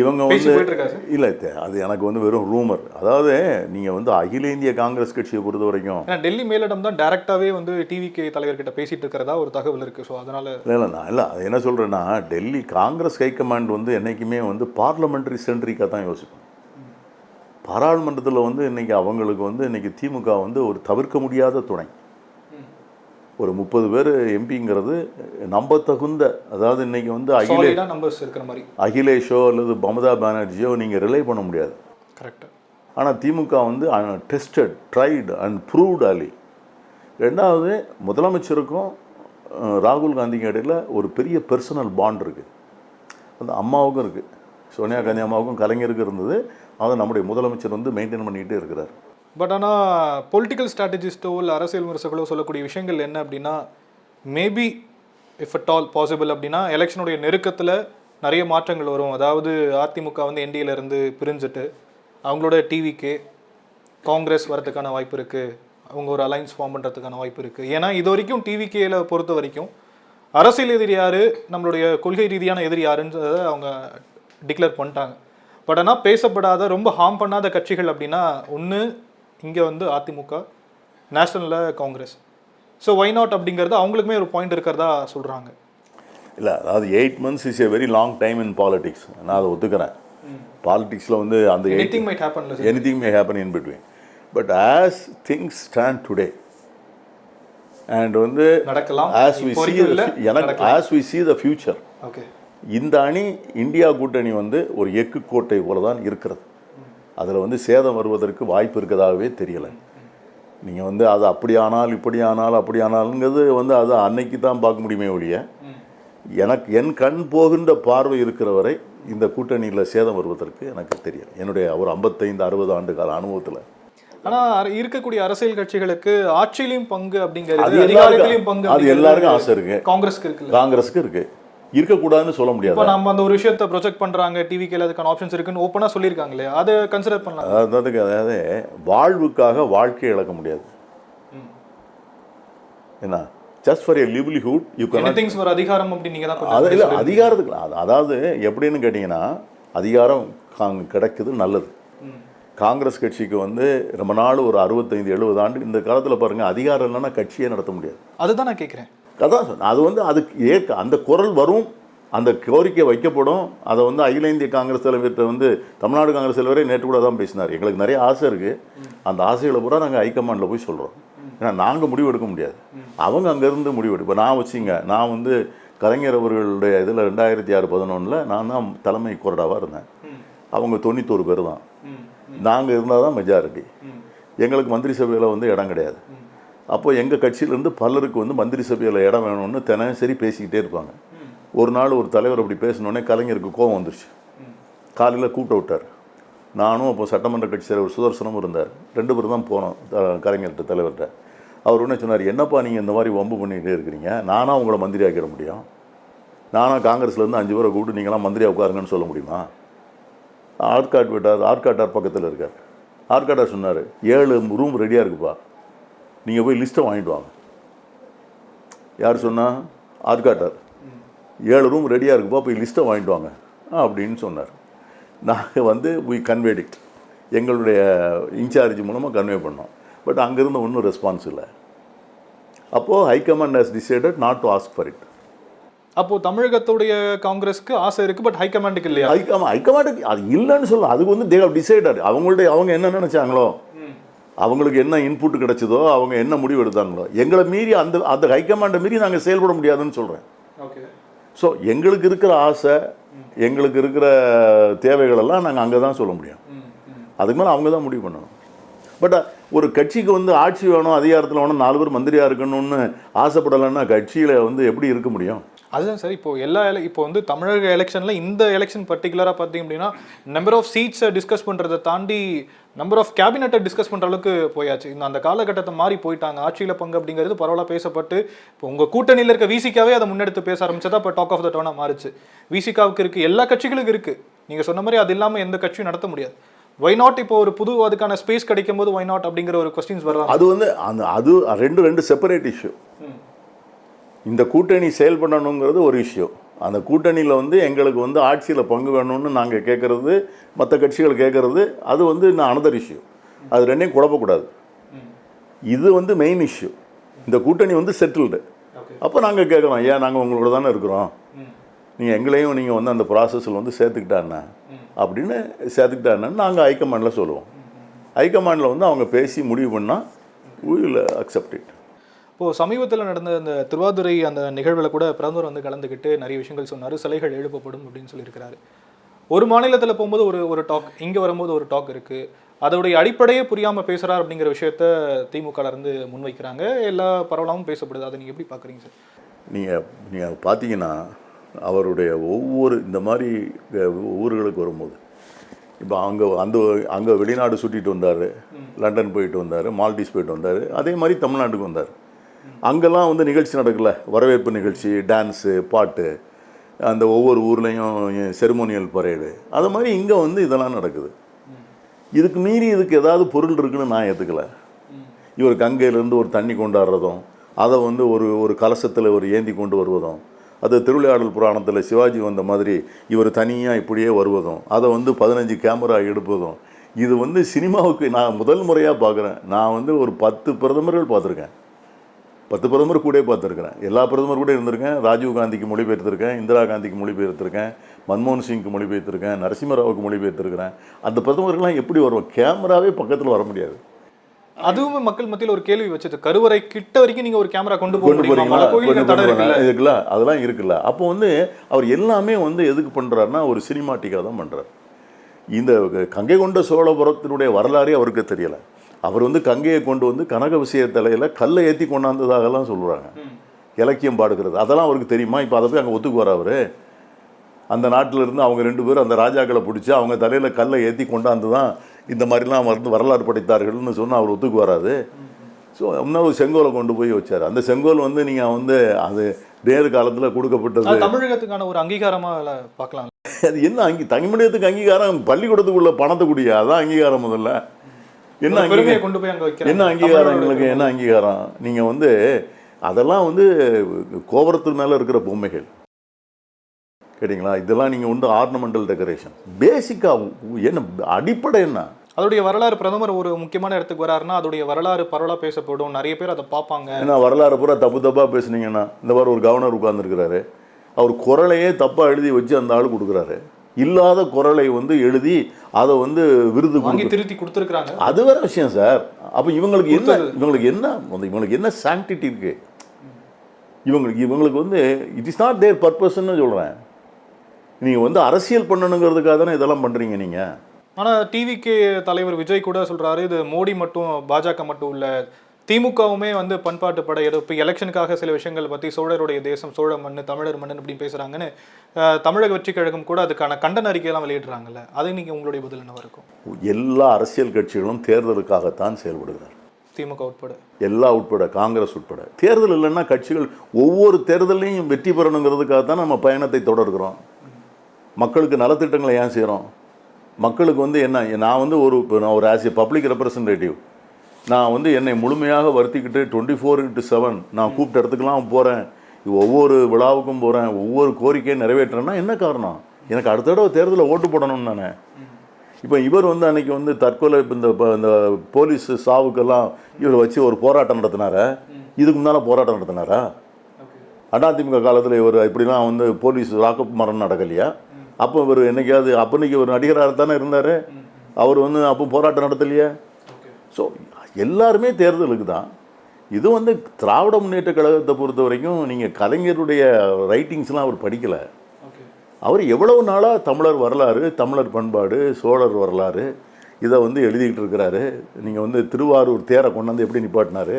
இவங்க பேசி வந்து போயிட்டு இருக்கா சார்? இல்லை, அது எனக்கு வந்து வெறும் ரூமர். அதாவது நீங்கள் வந்து அகில இந்திய காங்கிரஸ் கட்சியை பொறுத்த வரைக்கும் ஏன்னா டெல்லி மேலிடம் தான் டைரக்டாவே வந்து டிவிகே தலைவர்கிட்ட பேசிட்டு இருக்கிறதா ஒரு தகவல் இருக்கு. ஸோ அதனால இல்லை அது என்ன சொல்கிறேன்னா, டெல்லி காங்கிரஸ் ஹைகமாண்ட் வந்து என்றைக்குமே வந்து பார்லமெண்ட்ரி சென்ட்ரிக்காக தான் யோசிப்போம். பாராளுமன்றத்தில் வந்து இன்றைக்கி அவங்களுக்கு வந்து இன்றைக்கி திமுக வந்து ஒரு தவிர்க்க முடியாத துணை. ஒரு 30 பேர் எம்பிங்கிறது நம்ப தகுந்த, அதாவது இன்றைக்கி வந்து நம்பர்ஸ் இருக்கிற மாதிரி அகிலேஷோ அல்லது மமதா பானர்ஜியோ நீங்கள் ரிலை பண்ண முடியாது. கரெக்டாக. ஆனால் திமுக வந்து டெஸ்டட், ட்ரைடு அண்ட் ப்ரூவ்ட் ஆலி. ரெண்டாவது, முதலமைச்சருக்கும் ராகுல் காந்திக்கு இடையில் ஒரு பெரிய பர்சனல் பாண்ட் இருக்குது. அந்த அம்மாவுக்கும் இருக்குது, சோனியா காந்தி அம்மாவுக்கும் கலைஞருக்கு இருந்தது. அதை நம்முடைய முதலமைச்சர் வந்து மெயின்டைன் பண்ணிக்கிட்டே இருக்கிறார். பட் ஆனால் பொலிட்டிக்கல் ஸ்ட்ராட்டஜிஸ்டோ இல்லை அரசியல் விமர்சகர்களோ சொல்லக்கூடிய விஷயங்கள் என்ன அப்படின்னா, maybe if at all possible அப்படின்னா எலெக்ஷனுடைய நெருக்கத்தில் நிறைய மாற்றங்கள் வரும். அதாவது அதிமுக வந்து என்டிஏலேருந்து பிரிஞ்சுட்டு அவங்களோட டிவிகே காங்கிரஸ் வரதுக்கான வாய்ப்பு இருக்குது. அவங்க ஒரு அலைன்ஸ் ஃபார்ம் பண்ணுறதுக்கான வாய்ப்பு இருக்குது. ஏன்னா இது வரைக்கும் டிவிகேல பொறுத்த வரைக்கும் அரசியல் எதிரி யார், நம்மளுடைய கொள்கை ரீதியான எதிரி யாருன்றதை அவங்க டிக்ளேர் பண்ணிட்டாங்க. பட் ஆனால் பேசப்படாத ரொம்ப ஹார்ம் பண்ணாத கட்சிகள் அப்படின்னா ஒன்று இங்கே வந்து அதிமுக, நேஷனலில் காங்கிரஸ். ஸோ ஒய் நாட் அப்படிங்கிறது அவங்களுக்குமே ஒரு பாயிண்ட் இருக்கிறதா சொல்கிறாங்க. இல்லை, அதாவது 8 months is a very long time in politics. நான் அதை ஒத்துக்கிறேன். பாலிடிக்ஸில் வந்து அந்த anything may happen in between. But as things stand today and வந்து நடக்கலாம், as we see the future, okay, இந்த அணி இந்தியா கூட்டணி வந்து ஒரு எக்கு கோட்டை போல தான் இருக்கிறது. அதில் வந்து சேதம் வருவதற்கு வாய்ப்பு இருக்கிறதாகவே தெரியலை. நீங்கள் வந்து அது அப்படியானால் அப்படியானாலுங்கிறது வந்து அது அன்னைக்கு தான் பார்க்க முடியுமே ஒழிய, எனக்கு என் கண் போகின்ற பார்வை இருக்கிற வரை இந்த கூட்டணியில் சேதம் வருவதற்கு எனக்கு தெரியல, என்னுடைய ஒரு 55-60 ஆண்டு கால அனுபவத்தில். ஆனால் இருக்கக்கூடிய அரசியல் கட்சிகளுக்கு ஆட்சியிலையும் பங்கு அப்படிங்கிறது, அதிகாரத்திலையும் பங்கு, அது எல்லாருக்கும் ஆசை இருக்கு. காங்கிரஸுக்கு இருக்கு, இருக்கக்கூடாதுன்னு சொல்ல முடியாது. இப்போ நம்ம அந்த ஒரு விஷயத்தை ப்ரொஜெக்ட் பண்ணுறாங்க, டிவிக்கு அதுக்கான ஆப்ஷன்ஸ் இருக்குன்னு ஓப்பனாக சொல்லியிருக்காங்க இல்லையா, அதை கன்சிடர் பண்ணலாம். அதாவது வாழ்வுக்காக வாழ்க்கை இழக்க முடியாது. என்ன, just for a livelihood you can things for அதிகாரம் அப்படி நீங்கள் தான் அது இல்லை, அதிகாரத்துக்கு அதாவது எப்படின்னு கேட்டிங்கன்னா, அதிகாரம் கிடைக்குது நல்லது. காங்கிரஸ் கட்சிக்கு வந்து ரொம்ப நாள் ஒரு 65-70 ஆண்டு இந்த காலத்தில் பாருங்கள், அதிகாரம் இல்லைன்னா கட்சியே நடத்த முடியாது. அதுதான் நான் கேட்குறேன். அதான் சொன்னேன், அது வந்து அதுக்கு அந்த குரல் வரும், அந்த கோரிக்கை வைக்கப்படும். அதை வந்து அகில இந்திய காங்கிரஸ் தலைவர்கிட்ட வந்து தமிழ்நாடு காங்கிரஸ் தலைவரே நேற்று கூட தான் பேசினார். எங்களுக்கு நிறைய ஆசை இருக்குது, அந்த ஆசைகளை பூரா நாங்கள் ஹைகமாண்டில் போய் சொல்கிறோம். ஏன்னா நாங்கள் முடிவு எடுக்க முடியாது, அவங்க அங்கேருந்து முடிவு எடுப்போம். நான் வச்சுங்க, நான் வந்து கலைஞர் அவர்களுடைய இதில் 2006-11 நான் தான் தலைமை கொறடாவாக இருந்தேன். அவங்க 91 பேர் தான், நாங்கள் இருந்தால் தான் மெஜாரிட்டி. எங்களுக்கு மந்திரி சபையில் வந்து இடம் கிடையாது. அப்போது எங்கள் கட்சியிலேருந்து பலருக்கு வந்து மந்திரி சபையில் இடம் வேணும்னு தினசரி பேசிக்கிட்டே இருப்பாங்க. ஒரு நாள் ஒரு தலைவர் அப்படி பேசினோடனே கலைஞருக்கு கோபம் வந்துருச்சு. காலையில் கூப்பிட்டு விட்டார். நானும் அப்போ சட்டமன்ற கட்சி தலைவர் சுதர்சனமும் இருந்தார். 2 பேர் தான் போனோம் கலைஞர்கிட்ட, தலைவர்கிட்ட. அவர் உடனே சொன்னார், என்னப்பா நீங்கள் இந்த மாதிரி வம்பு பண்ணிகிட்டே இருக்கிறீங்க, நானாக உங்களை மந்திரி ஆக்கிட முடியும்? நானாக காங்கிரஸ்லேருந்து 5 பேரை கூப்பிட்டு நீங்களாம் மந்திரியாக உட்காருங்கன்னு சொல்ல முடியுமா? ஆர்காட் விட்டார், ஆர்காட்டார் பக்கத்தில் இருக்கார். ஆர்காட்டார் சொன்னார், 7 ரூம் ரெடியாக இருக்குப்பா, நீங்கள் போய் லிஸ்ட்டை வாங்கிட்டு வாங்க. யார் சொன்னால்? ஆர்காட்டார். 7 ரூம் ரெடியாக இருக்குப்பா, போய் லிஸ்ட்டை வாங்கிட்டு வாங்க அப்படின்னு சொன்னார். நாங்கள் வந்து வி கன்வேட் இட், எங்களுடைய இன்சார்ஜ் மூலமாக கன்வே பண்ணோம். பட் அங்கேருந்து ஒன்றும் ரெஸ்பான்ஸ் இல்லை. அப்போது high command has decided not to ask for it. அப்போது தமிழகத்துடைய காங்கிரஸ்க்கு ஆசை இருக்குது, பட் ஹைகமாண்டுக்கு இல்லையா? ஹைகமாண்டுக்கு அது இல்லைன்னு சொல்லலாம். அதுக்கு வந்து தே ஹவ் டிசைடட். அவங்க என்ன நினச்சாங்களோ, அவங்களுக்கு என்ன இன்புட் கிடைச்சதோ, அவங்க என்ன முடிவு எடுத்தாங்களோ, எங்களை மீறி அந்த ஹைகமாண்டை மீறி நாங்கள் செயல்பட முடியாதுன்னு சொல்கிறேன். ஓகே. ஸோ எங்களுக்கு இருக்கிற ஆசை, எங்களுக்கு இருக்கிற தேவைகளெல்லாம் நாங்கள் அங்கே தான் சொல்ல முடியும். அதுக்கு மேலே அவங்க தான் முடிவு பண்ணணும். பட் ஒரு கட்சிக்கு வந்து ஆட்சி வேணும், அதிகாரத்தில் வேணும், 4 பேர் மந்திரியாக இருக்கணும்னு ஆசைப்படலைன்னா கட்சியில் வந்து எப்படி இருக்க முடியும்? அதுதான் சார். இப்போ இப்போ வந்து தமிழக எலெக்ஷனில் இந்த எலெக்ஷன் பர்டிகுலராக பார்த்தீங்க அப்படின்னா நம்பர் ஆஃப் சீட்ஸை டிஸ்கஸ் பண்ணுறதை தாண்டி நம்பர் ஆஃப் கேபினெட்டை டிஸ்கஸ் பண்ணுற அளவுக்கு போயாச்சு. அந்த காலகட்டத்தை மாறி போயிட்டாங்க. ஆட்சியில் பங்கு அப்படிங்கிறது பரவலாக பேசப்பட்டு இப்போ உங்கள் கூட்டணியில் இருக்க விசிகாவே அதை முன்னெடுத்து பேச ஆரம்பிச்சதா இப்போ டாக் ஆஃப் த டவுனாக மாறிச்சு. விசிகாவுக்கு இருக்குது, எல்லா கட்சிகளுக்கும் இருக்குது. நீங்கள் சொன்ன மாதிரி அது இல்லாமல் எந்த கட்சியும் நடத்த முடியாது. ஒய் நாட் இப்போ ஒரு புது அதுக்கான ஸ்பேஸ் கிடைக்கும் போது ஒய் நாட் அப்படிங்கிற ஒரு கொஸ்டின்ஸ் வரலாம். அது வந்து அது ரெண்டு செப்பரேட் இஷ்யூ. இந்த கூட்டணி செயல்படணுங்கிறது ஒரு இஷ்யூ, அந்த கூட்டணியில் வந்து எங்களுக்கு வந்து ஆட்சியில் பங்கு வேணும்னு நாங்கள் கேட்குறது, மற்ற கட்சிகள் கேட்குறது, அது வந்து நான் அனதர் இஷ்யூ. அது ரெண்டையும் குழப்பக்கூடாது. இது வந்து மெயின் இஷ்யூ. இந்த கூட்டணி வந்து செட்டில்டு. அப்போ நாங்கள் கேட்குறோம், ஏன் நாங்கள் உங்களோட தானே இருக்கிறோம், நீங்கள் எங்களையும் நீங்கள் வந்து அந்த ப்ராசஸில் வந்து சேர்த்துக்கிட்டாண்ணா அப்படின்னு சேர்த்துக்கிட்டான்னு நாங்கள் ஹைகமாண்டில் சொல்லுவோம். ஹைகமாண்டில் வந்து அவங்க பேசி முடிவு பண்ணால் we will accept it. இப்போது சமீபத்தில் நடந்த அந்த திருவாதுரை அந்த நிகழ்வில் கூட பிரதமர் வந்து கலந்துக்கிட்டு நிறைய விஷயங்கள் சொன்னார். சிலைகள் எழுப்பப்படும் அப்படின்னு சொல்லியிருக்கிறாரு. ஒரு மாநிலத்தில் போகும்போது ஒரு டாக், இங்கே வரும்போது ஒரு டாக் இருக்குது. அதோடைய அடிப்படையே புரியாமல் பேசுகிறார் அப்படிங்கிற விஷயத்த திமுகலேருந்து முன்வைக்கிறாங்க. எல்லா பரவலாகவும் பேசப்படுது. அதை நீங்கள் எப்படி பார்க்குறீங்க சார்? நீங்கள் பார்த்தீங்கன்னா அவருடைய ஒவ்வொரு இந்த மாதிரி ஊர்களுக்கு வரும்போது, இப்போ அங்கே வெளிநாடு சுற்றிட்டு வந்தார், லண்டன் போயிட்டு வந்தார், மால்டீவ்ஸ் போயிட்டு வந்தார், அதே மாதிரி தமிழ்நாட்டுக்கு வந்தார். அங்கெல்லாம் வந்து நிகழ்ச்சி நடக்கல, வரவேற்பு நிகழ்ச்சி, டான்ஸு, பாட்டு, அந்த ஒவ்வொரு ஊர்லேயும் செரிமோனியல் பரேடு, அது மாதிரி இங்கே வந்து இதெல்லாம் நடக்குது. இதுக்கு மீறி இதுக்கு ஏதாவது பொருள் இருக்குன்னு நான் ஏற்றுக்கலை. இவர் கங்கையிலேருந்து ஒரு தண்ணி கொண்டாடுறதும், அதை வந்து ஒரு கலசத்தில் ஒரு ஏந்தி கொண்டு வருவதும், அது திருவிளையாடல் புராணத்தில் சிவாஜி வந்த மாதிரி இவர் தனியாக இப்படியே வருவதும், அதை வந்து 15 கேமரா எடுப்பதும், இது வந்து சினிமாவுக்கு நான் முதல் முறையாக பார்க்குறேன். நான் வந்து ஒரு 10 பிரதமர்கள் பார்த்துருக்கேன், 10 பிரதமர் கூட பார்த்துருக்கிறேன். எல்லா பிரதமர் கூட இருந்திருக்கேன். ராஜீவ் காந்திக்கு மொழிபெயர்த்திருக்கேன், இந்திரா காந்திக்கு மொழிபெயர்த்திருக்கேன், மன்மோகன் சிங்க்கு மொழிபெயர்த்திருக்கேன், நரசிம்மராவுக்கு மொழிபெயர்த்திருக்கிறேன். அந்த பிரதமர்கள்லாம் எப்படி வருவோம்? கேமராவே பக்கத்தில் வர முடியாது. அதுவுமே மக்கள் மத்தியில் ஒரு கேள்வி வச்சது, கருவறை கிட்ட வரைக்கும் நீங்கள் ஒரு கேமரா கொண்டு போறீங்களா? இதுக்குல்ல அதெல்லாம் இருக்குல்ல. அப்போ வந்து அவர் எல்லாமே வந்து எதுக்கு பண்ணுறாருன்னா ஒரு சினிமாட்டிக்காக தான் பண்ணுறார். இந்த கங்கை கொண்ட சோழபுரத்தினுடைய வரலாறே அவருக்கு தெரியலை. அவர் வந்து கங்கையை கொண்டு வந்து கனக விஷய தலையில் கல்லை ஏற்றி கொண்டாந்ததாகலாம் சொல்கிறாங்க, இலக்கியம் பாடுகிறது. அதெல்லாம் அவருக்கு தெரியுமா? இப்போ அதை போய் அங்கே ஒத்துக்குவார் அவர்? அந்த நாட்டில் இருந்து அவங்க 2 பேரும் அந்த ராஜாக்களை பிடிச்சி அவங்க தலையில் கல்லை ஏற்றி கொண்டாந்து தான் இந்த மாதிரிலாம் வந்து வரலாறு படைத்தார்கள்னு சொன்னால் அவர் ஒத்துக்கு வராது. ஸோ இன்னொரு செங்கோலை கொண்டு போய் வச்சார். அந்த செங்கோல் வந்து நீங்கள் வந்து அது நேரு காலத்தில் கொடுக்கப்பட்டது, தமிழகத்துக்கான ஒரு அங்கீகாரமாக பார்க்கலாம். அது என்ன தமிழகத்துக்கு அங்கீகாரம்? பள்ளிக்கூடத்துக்குள்ள பணத்தை கூடிய அதான் அங்கீகாரம். முதல்ல என்ன அங்கீகாரம்? கொண்டு போய் அங்கே என்ன அங்கீகாரம்? எங்களுக்கு என்ன அங்கீகாரம்? நீங்கள் வந்து அதெல்லாம் வந்து கோபுரத்து மேலே இருக்கிற பொம்மைகள் கேட்டிங்களா? இதெல்லாம் நீங்கள் வந்து ஆர்னமெண்டல் டெக்கரேஷன். பேசிக்காக என்ன அடிப்படை என்ன? அதோடைய வரலாறு பிரதமர் ஒரு முக்கியமான இடத்துக்கு வராருன்னா அதோடைய வரலாறு பரவலாக பேசப்படும், நிறைய பேர் அதை பார்ப்பாங்க. ஏன்னா வரலாறு பூரா தப்பாக பேசுனீங்கன்னா, இந்த மாதிரி ஒரு கவர்னர் உட்கார்ந்துருக்கிறாரு, அவர் குரலையே தப்பாக எழுதி வச்சு அந்த ஆள் கொடுக்குறாரு. இல்லாத குரலை வந்து எழுதி அதை வந்து விருது வாங்கி திருத்தி கொடுத்துருக்குறாங்க. அது வேற விஷயம் சார். அப்போ இவங்களுக்கு என்ன சாங்டிட்டி இருக்கு? இவங்களுக்கு வந்து இட் இஸ் நாட் தேர் பர்பஸ்ன்னு சொல்கிறேன். நீங்கள் வந்து அரசியல் பண்ணணுங்கிறதுக்காக தானே இதெல்லாம் பண்ணுறீங்க நீங்கள். ஆனால் டிவிகே தலைவர் விஜய் கூட சொல்கிறாரு, இது மோடி மட்டும் பாஜக மட்டும் இல்லை, திமுகவுமே வந்து பண்பாட்டு படை எடுப்பு எலெக்ஷனுக்காக சில விஷயங்கள் பற்றி சோழருடைய தேசம், சோழ மண், தமிழர் மண் அப்படின்னு பேசுகிறாங்கன்னு தமிழக வெற்றி கழகம் கூட அதுக்கான கண்டன அறிக்கையெல்லாம் வெளியிடுறாங்கல்ல. அது நீங்கள் உங்களுடைய பதில் என்னவா இருக்கும்? எல்லா அரசியல் கட்சிகளும் தேர்தலுக்காகத்தான் செயல்படுகிறார். திமுக உட்பட எல்லா உட்பட, காங்கிரஸ் உட்பட. தேர்தல் இல்லைன்னா கட்சிகள் ஒவ்வொரு தேர்தலையும் வெற்றி பெறணுங்கிறதுக்காக தான் நம்ம பயணத்தை தொடர்கிறோம். மக்களுக்கு நலத்திட்டங்களை ஏன் செய்கிறோம்? மக்களுக்கு வந்து என்ன, நான் வந்து நான் ஒரு ஆஸ் ஏ பப்ளிக் ரெப்ரசன்டேட்டிவ், நான் வந்து என்னை முழுமையாக வருத்திக்கிட்டு 24/7 நான் கூப்பிட்ட இடத்துக்கெல்லாம் போகிறேன், ஒவ்வொரு விழாவுக்கும் போகிறேன், ஒவ்வொரு கோரிக்கையும் நிறைவேற்றுறேன்னா என்ன காரணம்? எனக்கு அடுத்த தடவை தேர்தலில் ஓட்டு போடணும்னு தானே. இப்போ இவர் வந்து அன்றைக்கி வந்து தற்கொலை இந்த போலீஸ் சாவுக்கெல்லாம் இவர் வச்சு ஒரு போராட்டம் நடத்தினாரா? இதுக்கு முன்னால் போராட்டம் நடத்தினாரா? அதிமுக காலத்தில் இவர் இப்படிலாம் வந்து போலீஸ் லாக்கப் மரணம் நடக்கலையா? அப்போ இவர் என்னைக்காவது அப்போன்னைக்கு ஒரு நடிகராக தானே இருந்தார், அவர் வந்து அப்போ போராட்டம் நடத்தலையா? ஸோ எல்லாருமே தேர்தலுக்கு தான். இது வந்து திராவிட முன்னேற்ற கழகத்தை பொறுத்த வரைக்கும் நீங்கள் கலைஞருடைய ரைட்டிங்ஸ்லாம் அவர் படிக்கலை. அவர் எவ்வளவு நாளாக தமிழர் வரலாறு, தமிழர் பண்பாடு, சோழர் வரலாறு இதை வந்து எழுதிக்கிட்டு இருக்கிறாரு. நீங்கள் வந்து திருவாரூர் தேரை கொண்டாந்து எப்படி நிப்பாட்டினார்?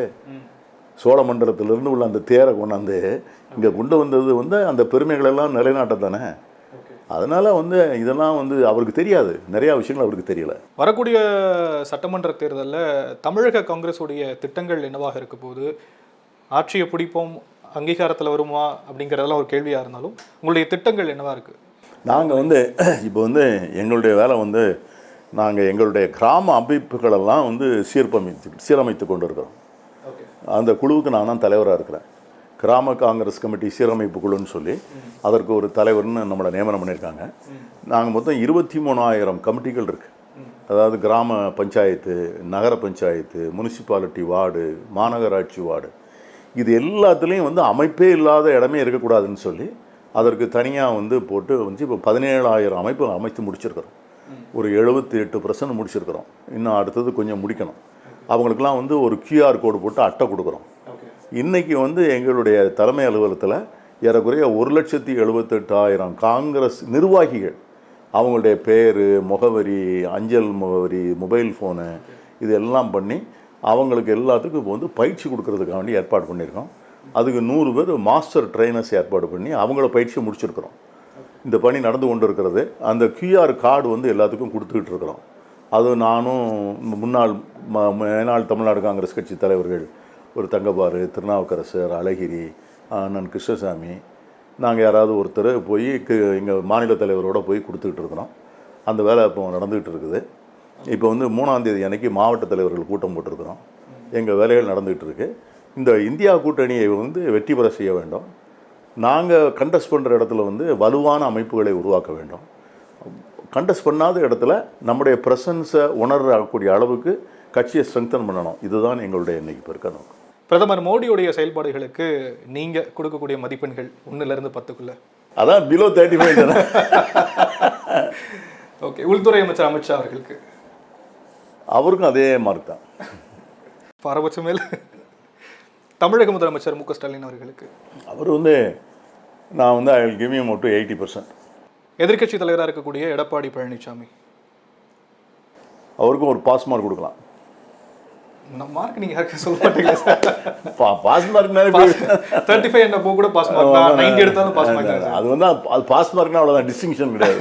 சோழ மண்டலத்திலிருந்து உள்ள அந்த தேரை கொண்டாந்து இங்கே கொண்டு வந்தது வந்து அந்த பெருமைகளெல்லாம் நிலைநாட்ட தானே. அதனால் வந்து இதெல்லாம் வந்து அவருக்கு தெரியாது, நிறையா விஷயங்கள் அவருக்கு தெரியல. வரக்கூடிய சட்டமன்ற தேர்தலில் தமிழக காங்கிரஸுடைய திட்டங்கள் என்னவாக இருக்க போது, ஆட்சியை பிடிப்போம் அங்கீகாரத்தில் வருமா அப்படிங்கிறதெல்லாம் ஒரு கேள்வியாக இருந்தாலும் உங்களுடைய திட்டங்கள் என்னவாக இருக்குது? நாங்கள் வந்து இப்போ வந்து எங்களுடைய வேலை வந்து நாங்கள் எங்களுடைய கிராம அமைப்புகளெல்லாம் வந்து சீரமைத்து கொண்டு இருக்கிறோம். அந்த குழுவுக்கு நான் தான் தலைவராக இருக்கிறேன். கிராம காங்கிரஸ் கமிட்டி சீரமைப்பு குழுன்னு சொல்லி அதற்கு ஒரு தலைவர்னு நம்மளை நியமனம் பண்ணியிருக்காங்க. நாங்கள் மொத்தம் 23,000 கமிட்டிகள் இருக்குது. அதாவது கிராம பஞ்சாயத்து, நகர பஞ்சாயத்து, முனிசிபாலிட்டி வார்டு, மாநகராட்சி வார்டு, இது எல்லாத்துலேயும் வந்து அமைப்பே இல்லாத இடமே இருக்கக்கூடாதுன்னு சொல்லி அதற்கு தனியாக வந்து போட்டு வந்து இப்போ 17,000 அமைப்பு அமைத்து முடிச்சிருக்கிறோம். ஒரு 78% முடிச்சிருக்கிறோம். இன்னும் அடுத்தது கொஞ்சம் முடிக்கணும். அவங்களுக்கெல்லாம் வந்து ஒரு QR கோடு போட்டு அட்டை கொடுக்குறோம். இன்றைக்கி வந்து எங்களுடைய தலைமை அலுவலகத்தில் ஏறக்குறைய 1,78,000 காங்கிரஸ் நிர்வாகிகள் அவங்களுடைய பேர், முகவரி, அஞ்சல் முகவரி, மொபைல் ஃபோனு இது எல்லாம் பண்ணி அவங்களுக்கு எல்லாத்துக்கும் இப்போ வந்து பயிற்சி கொடுக்கறதுக்காக வேண்டி ஏற்பாடு பண்ணியிருக்கோம். அதுக்கு 100 பேர் மாஸ்டர் ட்ரெயினர்ஸ் ஏற்பாடு பண்ணி அவங்கள பயிற்சி முடிச்சிருக்கிறோம். இந்த பணி நடந்து கொண்டு இருக்கிறது. அந்த QR கார்டு வந்து எல்லாத்துக்கும் கொடுத்துக்கிட்டு இருக்கிறோம். அது நானும் முன்னாள் தமிழ்நாடு காங்கிரஸ் கட்சி தலைவர்கள் ஒரு தங்கபாரு, திருநாவுக்கரசர், அழகிரி, அண்ணன் கிருஷ்ணசாமி, நாங்கள் யாராவது ஒருத்தர் போய் எங்கள் மாநில தலைவரோடு போய் கொடுத்துக்கிட்டு இருக்கிறோம். அந்த வேலை இப்போ நடந்துக்கிட்டு இருக்குது. இப்போ வந்து 3ஆம் தேதி அன்றைக்கி மாவட்ட தலைவர்கள் கூட்டம் போட்டிருக்கிறோம். எங்கள் வேலைகள் நடந்துகிட்டு இருக்குது. இந்த இந்தியா கூட்டணியை வந்து வெற்றி பெற செய்ய வேண்டும். நாங்கள் கண்டெஸ்ட் பண்ணுற இடத்துல வந்து வலுவான அமைப்புகளை உருவாக்க வேண்டும். கண்டெஸ்ட் பண்ணாத இடத்துல நம்முடைய ப்ரெசன்ஸை உணரக்கூடிய அளவுக்கு கட்சியை ஸ்ட்ரெங்தன் பண்ணணும். இதுதான் எங்களுடைய இன்றைக்கி இப்போ இருக்க நோக்கம். பிரதமர் மோடியுடைய செயல்பாடுகளுக்கு நீங்கள் கொடுக்கக்கூடிய மதிப்பெண்கள் 1லேருந்து 10க்குள்ள? அதான் பிலோ 35 தானே. ஓகே. உள்துறை அமைச்சர் அமித்ஷா அவர்களுக்கு? அவருக்கும் அதே மார்க் தான். பாரபட்சம் மேல். தமிழக முதலமைச்சர் மு க ஸ்டாலின் அவர்களுக்கு? அவர் வந்து நான் வந்து I will give him up to 80%. எதிர்க்கட்சி தலைவராக இருக்கக்கூடிய எடப்பாடி பழனிசாமி? அவருக்கும் ஒரு பாஸ் மார்க் கொடுக்கலாம். மார்க் நீங்கள் யாருக்கு சொல்ல மாட்டீங்களா சார்? பாஸ் மார்க்னாலே 35 என்ன போக கூட பாஸ் மார்க் தான். 90 எடுத்தாலும் பாஸ் மார்க். அது வந்து அது பாஸ் மார்க்னா அவ்வளோதான், டிஸ்டிங்ஷன் கிடையாது.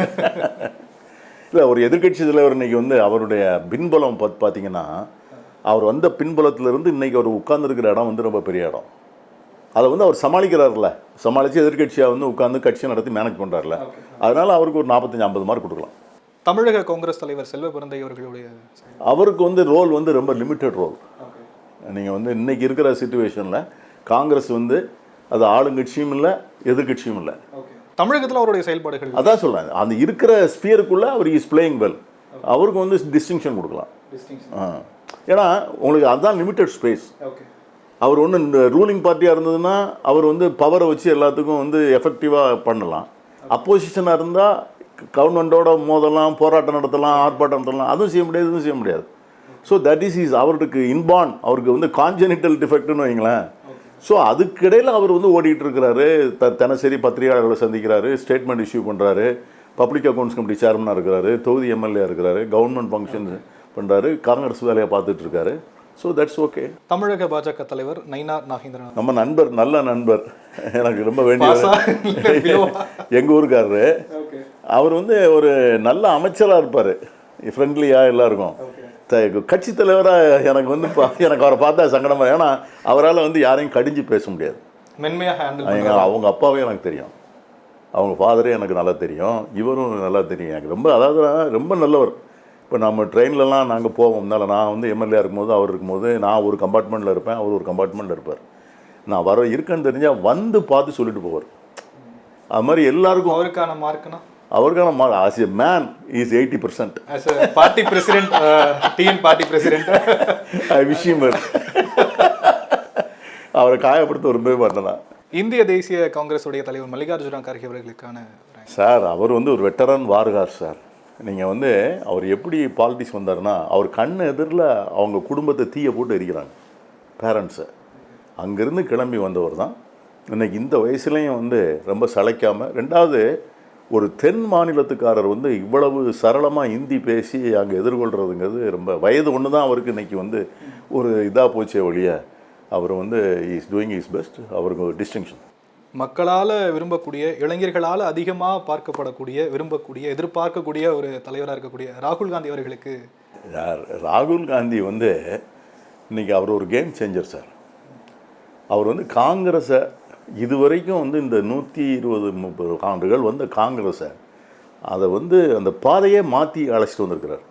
இல்லை, ஒரு எதிர்கட்சி தலைவர் இன்னைக்கு வந்து அவருடைய பின்பலம் பார்த்தீங்கன்னா, அவர் வந்த பின்பலத்திலிருந்து இன்னைக்கு அவர் உட்கார்ந்துருக்கிற இடம் வந்து ரொம்ப பெரிய இடம். அதை வந்து அவர் சமாளிக்கிறார்ல, சமாளித்து எதிர்கட்சியாக வந்து உட்காந்து கட்சியை நடத்தி மேனேஜ் பண்ணுறாருல, அதனால் அவருக்கு ஒரு 45-50 மார்க் கொடுக்கலாம். தமிழக காங்கிரஸ் தலைவர் செல்வ பிறந்தை அவர்களுடைய? அவருக்கு வந்து ரோல் வந்து ரொம்ப லிமிட்டட் ரோல். நீங்கள் வந்து இன்றைக்கி இருக்கிற சிச்சுவேஷனில் காங்கிரஸ் வந்து அது ஆளுங்கட்சியும் இல்லை, எதிர்கட்சியும் இல்லை. தமிழகத்தில் அவருடைய செயல்பாடுகள் அதான் சொல்கிறேன், அந்த இருக்கிற ஸ்பியருக்குள்ளே அவர் இஸ் பிளேயிங் வெல். அவருக்கு வந்து டிஸ்டிங்ஷன் கொடுக்கலாம். ஏன்னா உங்களுக்கு அதுதான் லிமிட்டட் ஸ்பேஸ். அவர் ஒன்று ரூலிங் பார்ட்டியாக இருந்ததுன்னா அவர் வந்து பவரை வச்சு எல்லாத்துக்கும் வந்து எஃபெக்டிவாக பண்ணலாம். அப்போசிஷனாக இருந்தால் கவர்மெண்ட்டோட மோதலாம், போராட்டம் நடத்தலாம், ஆர்ப்பாட்டம் நடத்தலாம். அதுவும் செய்ய முடியாது, இதுவும் செய்ய முடியாது. ஸோ தட் இஸ் அவருக்கு இன்பார்ன், அவருக்கு வந்து கான்ஜெனிட்டல் டிஃபெக்ட்னு வைங்களேன். ஸோ அதுக்கிடையில் அவர் வந்து ஓடிட்டு இருக்கிறாரு. தினசரி பத்திரிகையாளர்களை சந்திக்கிறாரு, ஸ்டேட்மெண்ட் இஷ்யூ பண்ணுறாரு, பப்ளிக் அக்கௌண்ட்ஸ் கமிட்டி சேர்மனாக இருக்கிறாரு, தொகுதி எம்எல்ஏ இருக்கிறாரு, கவர்மெண்ட் ஃபங்க்ஷன் பண்ணுறாரு, காங்கிரஸ் வேலையை பார்த்துட்டு இருக்காரு. So that's okay. தமிழக பாஜக தலைவர் நயினார் நாகேந்திரன் நம்ம நண்பர், நல்ல நண்பர், எனக்கு ரொம்ப வேண்டிய எங்கள் ஊருக்காரரு. அவர் வந்து ஒரு நல்ல அமைச்சராக இருப்பார், ஃப்ரெண்ட்லியாக எல்லாருக்கும். கட்சி தலைவராக எனக்கு வந்து எனக்கு அவரை பார்த்தா சங்கடமாக. ஏன்னா அவரால் வந்து யாரையும் கடிஞ்சு பேச முடியாது. அவங்க அப்பாவே எனக்கு தெரியும், அவங்க ஃபாதரே எனக்கு நல்லா தெரியும், இவரும் நல்லா தெரியும் எனக்கு. ரொம்ப அதாவது ரொம்ப நல்லவர். இப்போ நம்ம ட்ரெயின்லலாம் நாங்கள் போவோம்னால, நான் வந்து எம்எல்ஏ இருக்கும்போது அவர் இருக்கும்போது நான் ஒரு கம்பார்ட்மெண்ட்டில் இருப்பேன், அவர் ஒரு கம்பார்ட்மெண்ட்டில் இருப்பார். நான் இருக்கேன்னு தெரிஞ்சால் வந்து பார்த்து சொல்லிட்டு போவார். அது மாதிரி எல்லாருக்கும் அவருக்கான மார்க்னா mark as a man is 80%. as a party president, TN party president, I wish him well. அவரை காயப்படுத்த விரும்பவே மாட்டேன். இந்திய தேசிய காங்கிரஸ் உடைய தலைவர் மல்லிகார்ஜுன கார்கே அவர்களுக்கான சார், அவர் வந்து ஒரு வெட்டரன் வார்கார் சார். நீங்கள் வந்து அவர் எப்படி பாலிட்டிக்ஸ் வந்தார்னா, அவர் கண் எதிரில் அவங்க குடும்பத்தை தீயை போட்டு எரிக்கிறாங்க பேரண்ட்ஸை. அங்கேருந்து கிளம்பி வந்தவர் தான். இன்றைக்கி இந்த வயசுலேயும் வந்து ரொம்ப சளைக்காமல், ரெண்டாவது ஒரு தென் மாநிலத்துக்காரர் வந்து இவ்வளவு சரளமாக ஹிந்தி பேசி அங்கே எதிர்கொள்கிறதுங்கிறது ரொம்ப வயது ஒன்று தான் அவருக்கு இன்றைக்கி வந்து ஒரு இதாக போச்சே ஒழிய, அவர் வந்து இஸ் டூயிங் இஸ் பெஸ்ட். அவருக்கு ஒரு டிஸ்டிங்ஷன். மக்களால் விரும்பக்கூடிய, இளைஞர்களால் அதிகமாக பார்க்கப்படக்கூடிய, விரும்பக்கூடிய, எதிர்பார்க்கக்கூடிய ஒரு தலைவராக இருக்கக்கூடிய ராகுல் காந்தி அவர்களுக்கு? ராகுல் காந்தி வந்து இன்றைக்கி அவர் ஒரு கேம் சேஞ்சர் சார். அவர் வந்து காங்கிரஸை இதுவரைக்கும் வந்து இந்த 120-130 ஆண்டுகள் வந்து காங்கிரஸை அதை வந்து அந்த பாதையே மாற்றி அழைச்சிட்டு வந்திருக்கிறார்.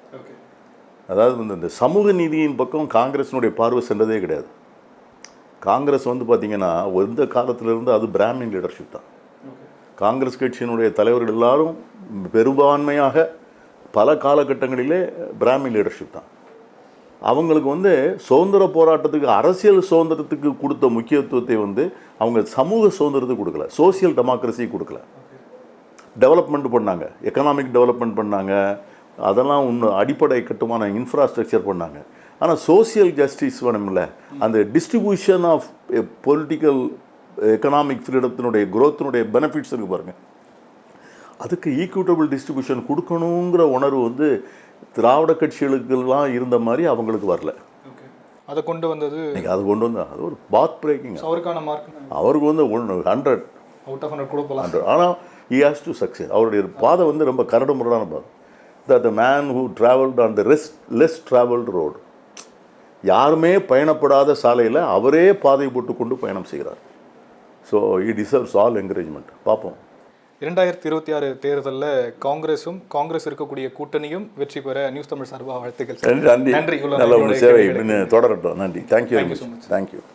அதாவது வந்து இந்த சமூக நீதியின் பக்கம் காங்கிரஸினுடைய பார்வை சென்றதே கிடையாது. காங்கிரஸ் வந்து பார்த்திங்கன்னா எந்த காலத்திலிருந்து அது பிராமின் லீடர்ஷிப் தான். காங்கிரஸ் கட்சியினுடைய தலைவர்கள் எல்லாரும் பெரும்பான்மையாக பல காலகட்டங்களிலே பிராமின் லீடர்ஷிப் தான். அவங்களுக்கு வந்து சுதந்திர போராட்டத்துக்கு, அரசியல் சுதந்திரத்துக்கு கொடுத்த முக்கியத்துவத்தை வந்து அவங்க சமூக சுதந்திரத்துக்கு கொடுக்கல, சோசியல் டெமோக்ரஸி கொடுக்கல. டெவலப்மெண்ட் பண்ணாங்க, எக்கனாமிக் டெவலப்மெண்ட் பண்ணாங்க, அதெல்லாம் இன்னும் அடிப்படை கட்டுமான இன்ஃப்ராஸ்ட்ரக்சர் பண்ணாங்க. ஆனால் சோசியல் ஜஸ்டிஸ் வேணும்ல, அந்த டிஸ்ட்ரிபியூஷன் ஆஃப் பொலிட்டிக்கல் எக்கனாமிக் ஃப்ரீடத்தினுடைய குரோத்தினுடைய பெனிஃபிட்ஸ் இருக்கு பாருங்கள், அதுக்கு ஈக்குவிட்டபிள் டிஸ்ட்ரிபியூஷன் கொடுக்கணுங்கிற உணர்வு வந்து திராவிட கட்சிகளுக்கெல்லாம் இருந்த மாதிரி அவங்களுக்கு வரல. அதை கொண்டு வந்தது அது கொண்டு வந்து அது ஒரு பாத் பிரேக்கிங். அவருக்கான மார்க் அவருக்கு வந்து 100 அவுட் ஆஃப் 100 கொடுக்கலாம். ஆனால் he has to succeed. அவருடைய பாதை வந்து ரொம்ப கரடு முரடான பாதை. that the man who traveled on the less traveled road, யாருமே பயணப்படாத சாலையில் அவரே பாதை போட்டு கொண்டு பயணம் செய்கிறார். So he deserves all encouragement. பார்ப்போம். 2026 தேர்தலில் காங்கிரஸும் காங்கிரஸ் இருக்கக்கூடிய கூட்டணியும் வெற்றி பெற நியூஸ் தமிழ் சார்பாக வாழ்த்துக்கள். நன்றி. நல்ல ஒரு சேவை தொடரட்டும். நன்றி. தேங்க்யூ.